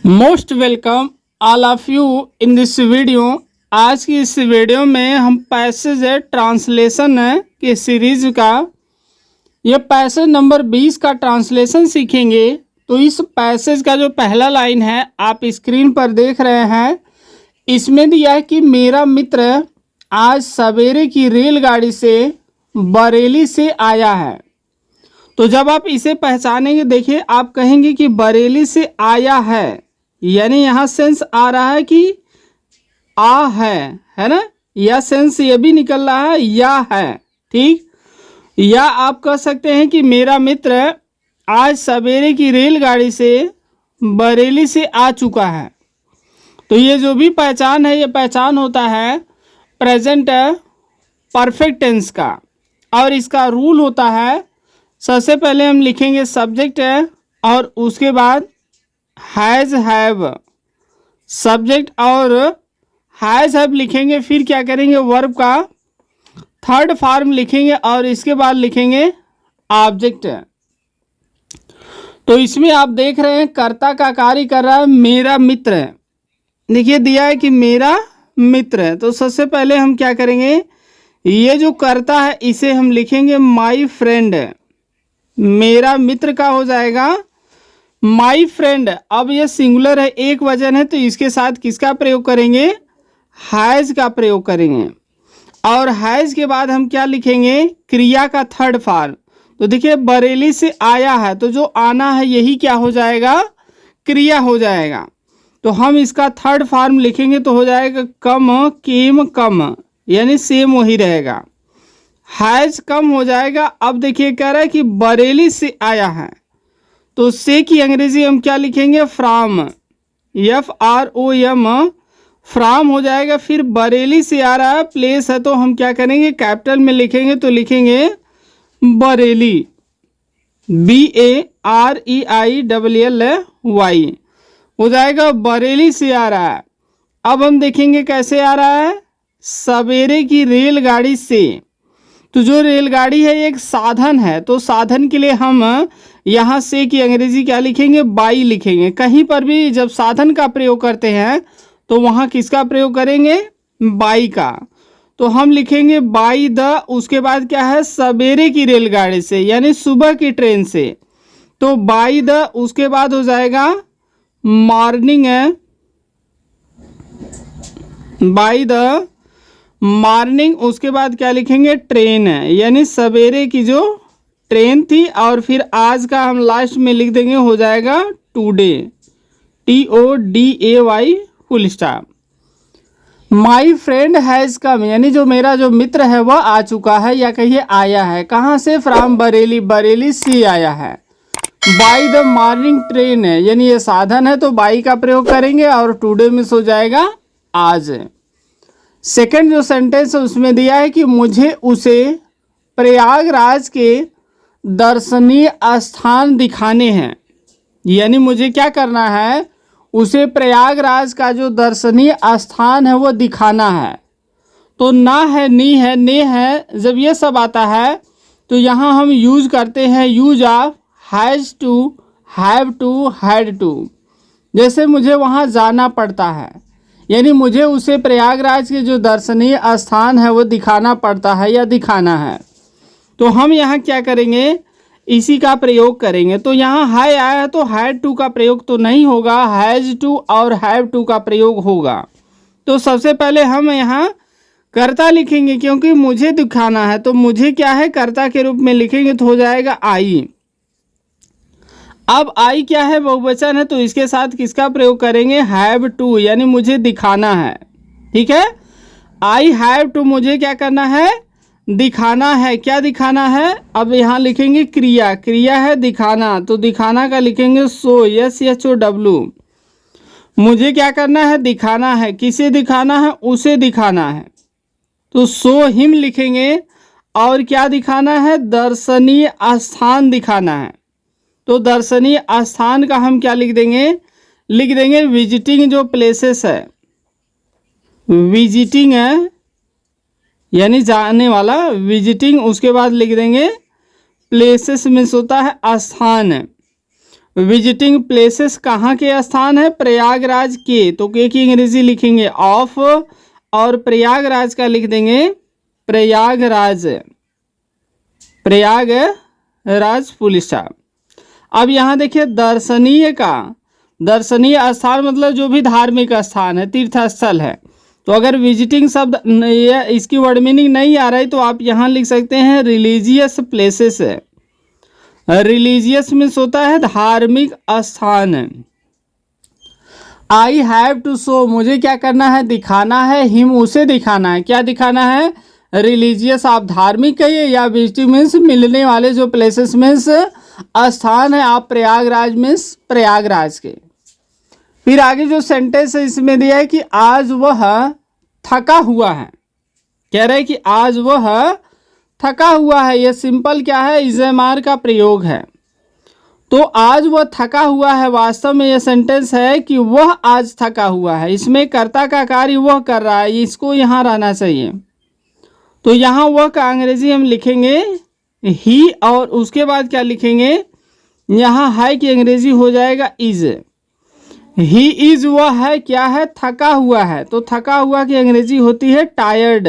Most welcome all of you in this video. आज की इस वीडियो में हम पैसेज ट्रांसलेशन के सीरीज का ये पैसेज नंबर 20 का ट्रांसलेशन सीखेंगे। तो इस पैसेज का जो पहला लाइन है आप स्क्रीन पर देख रहे हैं, इसमें दिया है कि मेरा मित्र आज सवेरे की रेलगाड़ी से बरेली से आया है। तो जब आप इसे पहचानेंगे, देखिए आप कहेंगे कि बरेली से आया है, यानी यहाँ सेंस आ रहा है कि आ है ना, या सेंस ये भी निकल रहा है या है, ठीक। या आप कह सकते हैं कि मेरा मित्र आज सवेरे की रेलगाड़ी से बरेली से आ चुका है। तो ये जो भी पहचान है, ये पहचान होता है प्रेजेंट परफेक्ट टेंस का, और इसका रूल होता है, सबसे पहले हम लिखेंगे सब्जेक्ट और उसके बाद हैज़ हैव, सब्जेक्ट और हैज़ हैव लिखेंगे, फिर क्या करेंगे वर्ब का थर्ड फॉर्म लिखेंगे और इसके बाद लिखेंगे ऑब्जेक्ट। तो इसमें आप देख रहे हैं कर्ता का कार्य कर रहा है मेरा मित्र। देखिए दिया है कि मेरा मित्र है, तो सबसे पहले हम क्या करेंगे, ये जो कर्ता है इसे हम लिखेंगे माई फ्रेंड। मेरा मित्र का हो जाएगा माई फ्रेंड। अब ये सिंगुलर है, एक वचन है, तो इसके साथ किसका प्रयोग करेंगे, हैज़ का प्रयोग करेंगे। और हैज़ के बाद हम क्या लिखेंगे, क्रिया का थर्ड फॉर्म। तो देखिए बरेली से आया है, तो जो आना है यही क्या हो जाएगा, क्रिया हो जाएगा। तो हम इसका थर्ड फॉर्म लिखेंगे तो हो जाएगा कम केम कम, यानी सेम वही रहेगा, हैज़ कम हो जाएगा। अब देखिए कह रहा है कि बरेली से आया है, तो से की अंग्रेजी हम क्या लिखेंगे, फ्राम, FROM, फ्राम हो जाएगा। फिर बरेली से आ रहा है, प्लेस है, तो हम क्या करेंगे कैपिटल में लिखेंगे, तो लिखेंगे बरेली, BAREILLY हो जाएगा, बरेली से आ रहा है। अब हम देखेंगे कैसे आ रहा है, सवेरे की रेलगाड़ी से। तो जो रेलगाड़ी है एक साधन है, तो साधन के लिए हम यहाँ से की अंग्रेजी क्या लिखेंगे, बाई लिखेंगे। कहीं पर भी जब साधन का प्रयोग करते हैं तो वहाँ किसका प्रयोग करेंगे, बाई का। तो हम लिखेंगे बाई द, उसके बाद क्या है, सवेरे की रेलगाड़ी से, यानी सुबह की ट्रेन से। तो बाई द, उसके बाद हो जाएगा मॉर्निंग, बाई द मॉर्निंग, उसके बाद क्या लिखेंगे, ट्रेन, यानी सवेरे की जो ट्रेन थी। और फिर आज का हम लास्ट में लिख देंगे, हो जाएगा today, TODAY full stop. My friend has come, यानी जो मेरा जो मित्र है वह आ चुका है, या कहिए आया है। कहाँ से, फ्रॉम बरेली, बरेली से आया है। बाई द मॉर्निंग ट्रेन है, यानी ये साधन है, तो बाई का प्रयोग करेंगे, और टुडे में सो जाएगा आज। सेकंड जो सेंटेंस है उसमें दिया है कि मुझे उसे प्रयागराज के दर्शनीय स्थान दिखाने हैं, यानी मुझे क्या करना है, उसे प्रयागराज का जो दर्शनीय स्थान है वो दिखाना है। तो ना है, नी है, ने है, जब ये सब आता है तो यहाँ हम यूज करते हैं use of has to, have to, had to. जैसे मुझे वहाँ जाना पड़ता है, यानी मुझे उसे प्रयागराज के जो दर्शनीय स्थान है वो दिखाना पड़ता है या दिखाना है। तो हम यहाँ क्या करेंगे, इसी का प्रयोग करेंगे। तो यहाँ है आया है, तो हैड टू का प्रयोग तो नहीं होगा, हैज़ टू और हैव टू का प्रयोग होगा। तो सबसे पहले हम यहाँ कर्ता लिखेंगे, क्योंकि मुझे दिखाना है, तो मुझे क्या है, कर्ता के रूप में लिखेंगे, तो हो जाएगा आई। अब आई क्या है, बहुवचन है, तो इसके साथ किसका प्रयोग करेंगे, हैव टू, यानी मुझे दिखाना है, ठीक है। आई हैव टू, मुझे क्या करना है, दिखाना है। क्या दिखाना है, अब यहाँ लिखेंगे क्रिया, क्रिया है दिखाना, तो दिखाना का लिखेंगे सो, SHOW। मुझे क्या करना है, दिखाना है, किसे दिखाना है, उसे दिखाना है, तो सो हिम लिखेंगे। और क्या दिखाना है, दर्शनीय स्थान दिखाना है, तो दर्शनीय स्थान का हम क्या लिख देंगे, लिख देंगे विजिटिंग, जो प्लेसेस है, विजिटिंग है, यानी जाने वाला, विजिटिंग, उसके बाद लिख देंगे प्लेसेस में होता है स्थान। विजिटिंग प्लेसेस कहाँ के स्थान है? प्रयागराज के। तो के की अंग्रेजी लिखेंगे ऑफ और प्रयागराज का लिख देंगे प्रयागराज, प्रयागराज फुल स्टॉप। अब यहाँ देखिए दर्शनीय का, दर्शनीय स्थान मतलब जो भी धार्मिक स्थान है, तीर्थ स्थल है। तो अगर विजिटिंग शब्द इसकी वर्ड मीनिंग नहीं आ रहा है तो आप यहाँ लिख सकते हैं रिलीजियस प्लेसेस है। रिलीजियस मीन्स होता है धार्मिक स्थान। आई हैव टू शो, मुझे क्या करना है? दिखाना है। हिम, उसे दिखाना है। क्या दिखाना है? रिलीजियस आप धार्मिक कहिए, या विजिटिंग मीन्स मिलने वाले जो प्लेसेस मीन्स स्थान है, आप प्रयागराज मीन्स प्रयागराज के। फिर आगे जो सेंटेंस है इसमें दिया है कि आज वह थका हुआ है। कह रहे हैं कि आज वह थका हुआ है। यह सिंपल क्या है? इज़मार का प्रयोग है। तो आज वह थका हुआ है, वास्तव में यह सेंटेंस है कि वह आज थका हुआ है। इसमें कर्ता का कार्य वह कर रहा है, इसको यहाँ रहना चाहिए। तो यहाँ वह का अंग्रेजी हम लिखेंगे ही, और उसके बाद क्या लिखेंगे? यहाँ है कि अंग्रेजी हो जाएगा इज। ही इज, वह है क्या है? थका हुआ है। तो थका हुआ की अंग्रेजी होती है tired,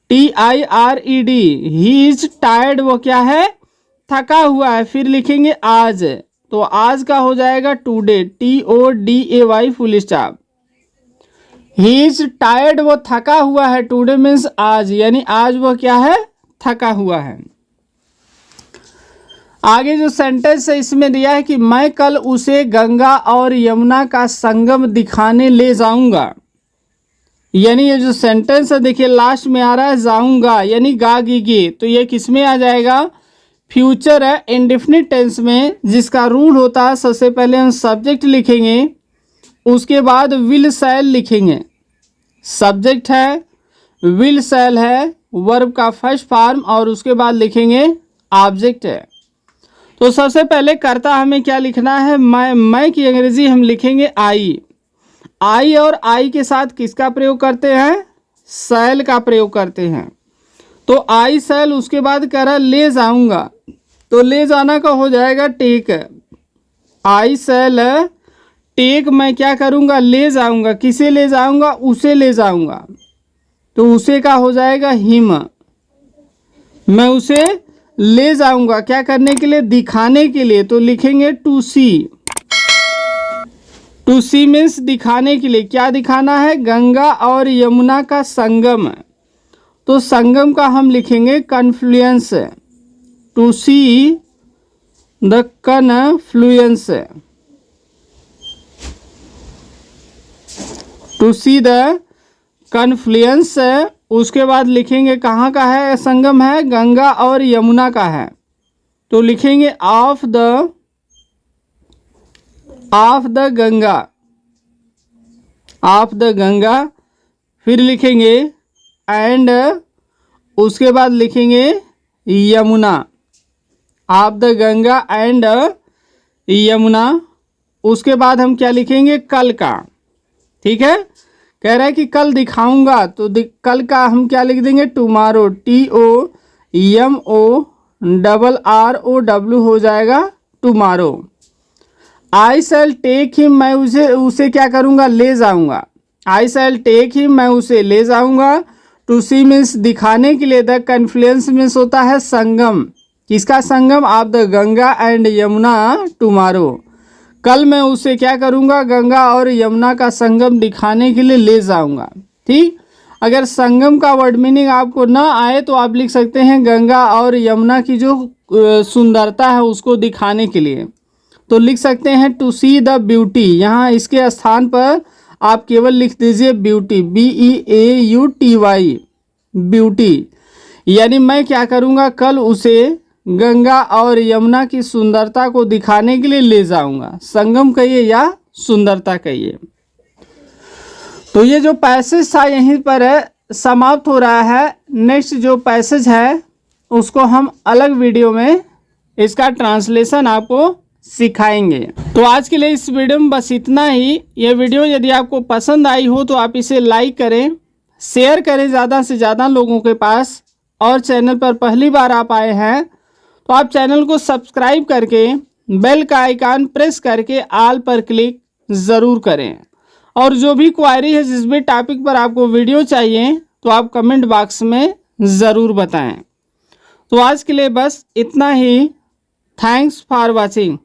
TIRED। He is tired, वो क्या है? थका हुआ है। फिर लिखेंगे आज, तो आज का हो जाएगा today, TODAY full stop. He is tired, वो थका हुआ है। टुडे मीन्स आज, यानी आज वो क्या है? थका हुआ है। आगे जो सेंटेंस है इसमें दिया है कि मैं कल उसे गंगा और यमुना का संगम दिखाने ले जाऊंगा। यानी ये जो सेंटेंस है देखिए लास्ट में आ रहा है जाऊंगा, यानी गा गी। तो ये किस में आ जाएगा? फ्यूचर है, इंडेफिनिट टेंस में, जिसका रूल होता है सबसे पहले हम सब्जेक्ट लिखेंगे, उसके बाद विल शैल लिखेंगे। सब्जेक्ट है, विल शैल है, वर्ब का फर्स्ट फॉर्म, और उसके बाद लिखेंगे ऑब्जेक्ट है। तो सबसे पहले कर्ता हमें क्या लिखना है? मैं की अंग्रेजी हम लिखेंगे आई। आई और आई के साथ किसका प्रयोग करते हैं? शैल का प्रयोग करते हैं। तो आई शैल, उसके बाद कह रहा ले जाऊंगा, तो ले जाना का हो जाएगा टेक। आई शैल टेक, मैं क्या करूंगा? ले जाऊंगा। किसे ले जाऊंगा? उसे ले जाऊंगा। तो उसे का हो जाएगा हिम। मैं उसे ले जाऊंगा क्या करने के लिए? दिखाने के लिए। तो लिखेंगे to see. To see means दिखाने के लिए। क्या दिखाना है? गंगा और यमुना का संगम। तो संगम का हम लिखेंगे confluence. To see the confluence, to see the confluence. उसके बाद लिखेंगे कहाँ का है संगम? है गंगा और यमुना का है। तो लिखेंगे of the Ganga, of the Ganga. फिर लिखेंगे एंड, उसके बाद लिखेंगे Yamuna, of the Ganga and Yamuna. उसके बाद हम क्या लिखेंगे? कल का। ठीक है, कह रहा है कि कल दिखाऊंगा, तो कल का हम क्या लिख देंगे? टुमारो, TOMORROW हो जाएगा टुमारो। आई शैल टेक हिम, मैं उसे क्या करूंगा? ले जाऊंगा। आई शैल टेक हिम, मैं उसे ले जाऊंगा। टू सी मीन्स दिखाने के लिए। द कन्फ्लुएंस मीन्स होता है संगम। किसका संगम? Of the Ganga and Yamuna tomorrow. कल मैं उसे क्या करूंगा? गंगा और यमुना का संगम दिखाने के लिए ले जाऊंगा। ठीक, अगर संगम का वर्ड मीनिंग आपको ना आए तो आप लिख सकते हैं गंगा और यमुना की जो सुंदरता है उसको दिखाने के लिए। तो लिख सकते हैं टू सी द ब्यूटी। यहाँ इसके स्थान पर आप केवल लिख दीजिए ब्यूटी, BEAUTY, ब्यूटी। यानी मैं क्या करूँगा? कल उसे गंगा और यमुना की सुंदरता को दिखाने के लिए ले जाऊंगा। संगम कहिए या सुंदरता कहिए। तो ये जो पैसेज था यहीं पर समाप्त हो रहा है। नेक्स्ट जो पैसेज है उसको हम अलग वीडियो में इसका ट्रांसलेशन आपको सिखाएंगे। तो आज के लिए इस वीडियो में बस इतना ही। यह वीडियो यदि आपको पसंद आई हो तो आप इसे लाइक करें, शेयर करें ज़्यादा से ज़्यादा लोगों के पास, और चैनल पर पहली बार आप आए हैं तो आप चैनल को सब्सक्राइब करके बेल का आइकन प्रेस करके ऑल पर क्लिक ज़रूर करें। और जो भी क्वायरी है, जिस भी टॉपिक पर आपको वीडियो चाहिए, तो आप कमेंट बॉक्स में ज़रूर बताएं। तो आज के लिए बस इतना ही। Thanks for watching.